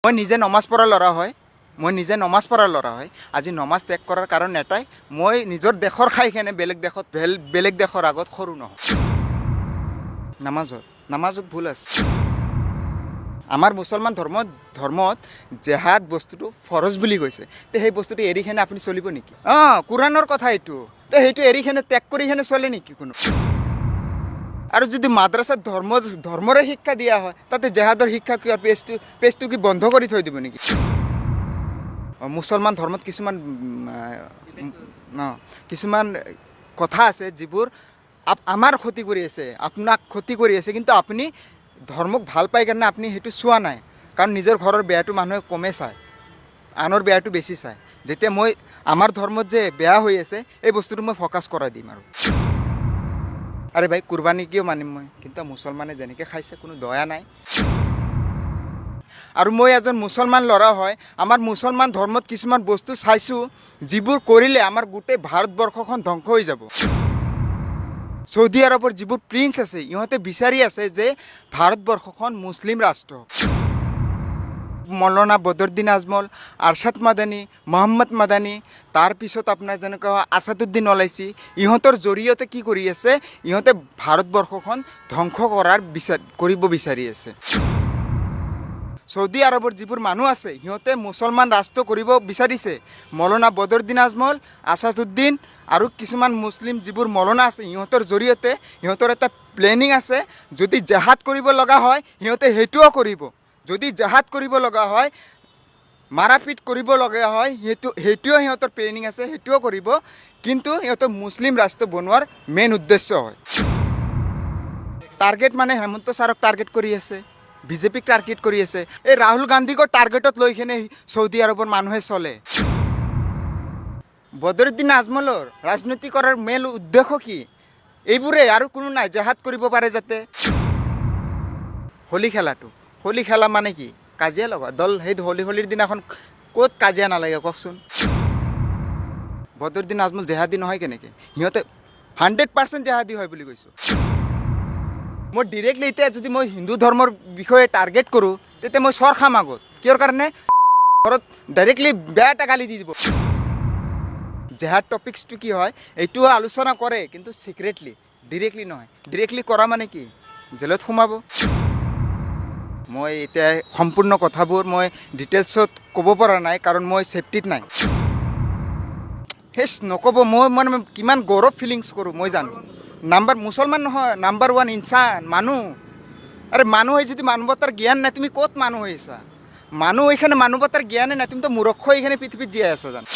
মই নিজে নমাজ পঢ়া ল'ৰা হয় আজি নমাজ ত্যাগ কৰাৰ কাৰণ এটাই মই নিজৰ দেশৰ খাই কেনে বেলেগ দেশৰ আগত সৰু নহয় নামাজত ভুল আছে আমাৰ মুছলমান ধৰ্মত জেহাদ বস্তুটো ফৰজ বুলি কৈছে তে সেই বস্তুটো এৰি কেনে আপুনি চলিব নেকি কোৰাণৰ কথা এইটো তে সেইটো এৰি কেনে ত্যাগ কৰি কেনে চলে নেকি কোনো আৰু যদি মাদ্ৰাসাত ধৰ্মৰে শিক্ষা দিয়া হয় তাতে জেহাদৰ শিক্ষা কি পেজটো কি বন্ধ কৰি থৈ দিব নেকি মুছলমান ধৰ্মত কিছুমান কথা আছে যিবোৰ আমাৰ ক্ষতি কৰি আছে আপোনাক ক্ষতি কৰি আছে কিন্তু আপুনি ধৰ্মক ভাল পাই কাৰণে আপুনি সেইটো চোৱা নাই কাৰণ নিজৰ ঘৰৰ বেয়াটো মানুহে কমে চায় আনৰ বেয়াটো বেছি চায় যেতিয়া মই আমাৰ ধৰ্মত যে বেয়া হৈ আছে এই বস্তুটো মই ফ'কাছ কৰাই দিম আৰে ভাই কুৰবানী কিয় মানিম মই কিন্তু মুছলমানে যেনেকৈ খাইছে কোনো দয়া নাই আৰু মই এজন মুছলমান ল'ৰা হয় আমাৰ মুছলমান ধৰ্মত কিছুমান বস্তু চাইছোঁ যিবোৰ কৰিলে আমাৰ গোটেই ভাৰতবৰ্ষখন ধ্বংস হৈ যাব সৌদি আৰবৰ যিবোৰ প্ৰিন্স আছে ইহঁতে বিচাৰি আছে যে ভাৰতবৰ্ষখন মুছলিম ৰাষ্ট্ৰ মৌলানা বদৰুদ্দিন আজমল আৰশ্বাদ মাদানী মহম্মদ মাদানী তাৰপিছত আপোনাৰ যেনেকুৱা আছাদুদ্দিন ওলাইছি ইহঁতৰ জৰিয়তে কি কৰি আছে ইহঁতে ভাৰতবৰ্ষখন ধ্বংস কৰিব বিচাৰি আছে সৌদি আৰবৰ যিবোৰ মানুহ আছে সিহঁতে মুছলমান ৰাষ্ট্ৰ কৰিব বিচাৰিছে মৌলানা বদৰুদ্দিন আজমল আছাদুদ্দিন আৰু কিছুমান মুছলিম যিবোৰ মৌলানা আছে সিহঁতৰ জৰিয়তে সিহঁতৰ এটা প্লেনিং আছে যদি জেহাদ কৰিব লগা হয় সিহঁতে সেইটোও কৰিব যদি জেহাদ কৰিব লগা হয় মাৰাপিট কৰিব লগা হয় সেইটোও সিহঁতৰ প্লেনিং আছে সেইটোও কৰিব কিন্তু সিহঁতৰ মুছলিম ৰাষ্ট্ৰ বনোৱাৰ মেইন উদ্দেশ্য হয় টাৰ্গেট মানে হেমন্ত ছাৰক টাৰ্গেট কৰি আছে বিজেপিক টাৰ্গেট কৰি আছে এই ৰাহুল গান্ধীকো টাৰ্গেটত লৈ কিনে সৌদি আৰবৰ মানুহে চলে বদৰুদ্দিন আজমলৰ ৰাজনীতি কৰাৰ মেইন উদ্দেশ্য কি এইবোৰে আৰু কোনো নাই জেহাদ কৰিব পাৰে যাতে হোলী খেলা মানে কি কাজিয়া লগা দল সেই হোলীৰ দিনাখন ক'ত কাজিয়া নালাগে কওকচোন বদৰুদ্দিন আজমল জেহাদী নহয় কেনেকৈ সিহঁতে 100% জেহাদী হয় বুলি কৈছোঁ মই ডিৰেক্টলি এতিয়া যদি মই হিন্দু ধৰ্মৰ বিষয়ে টাৰ্গেট কৰোঁ তেতিয়া মই চৰ খাম আগত কিয়ৰ কাৰণে ঘৰত ডাইৰেক্টলি বেয়া এটা গালি দি দিব জেহাদ টপিক্সটো কি হয় এইটোও আলোচনা কৰে কিন্তু চিক্ৰেটলি ডিৰেক্টলি নহয় ডিৰেক্টলি কৰা মানে কি জেলত সোমাব মই এতিয়া সম্পূৰ্ণ কথাবোৰ মই ডিটেইলছত ক'ব পৰা নাই কাৰণ মই ছেফটিত নাই নক'ব মই মানে কিমান গৌৰৱ ফিলিংছ কৰোঁ মই জানো মুছলমান নহয় নাম্বাৰ 1 ইনচান মানুহ আৰে মানুহ হৈ যদি মানৱতাৰ জ্ঞান নাই তুমি ক'ত মানুহ হৈছা মানুহ এইখানে মানৱতাৰ জ্ঞানে নাই তুমি তো মূৰ্খ এইখানে পৃথিৱীত জীয়াই আছা জানো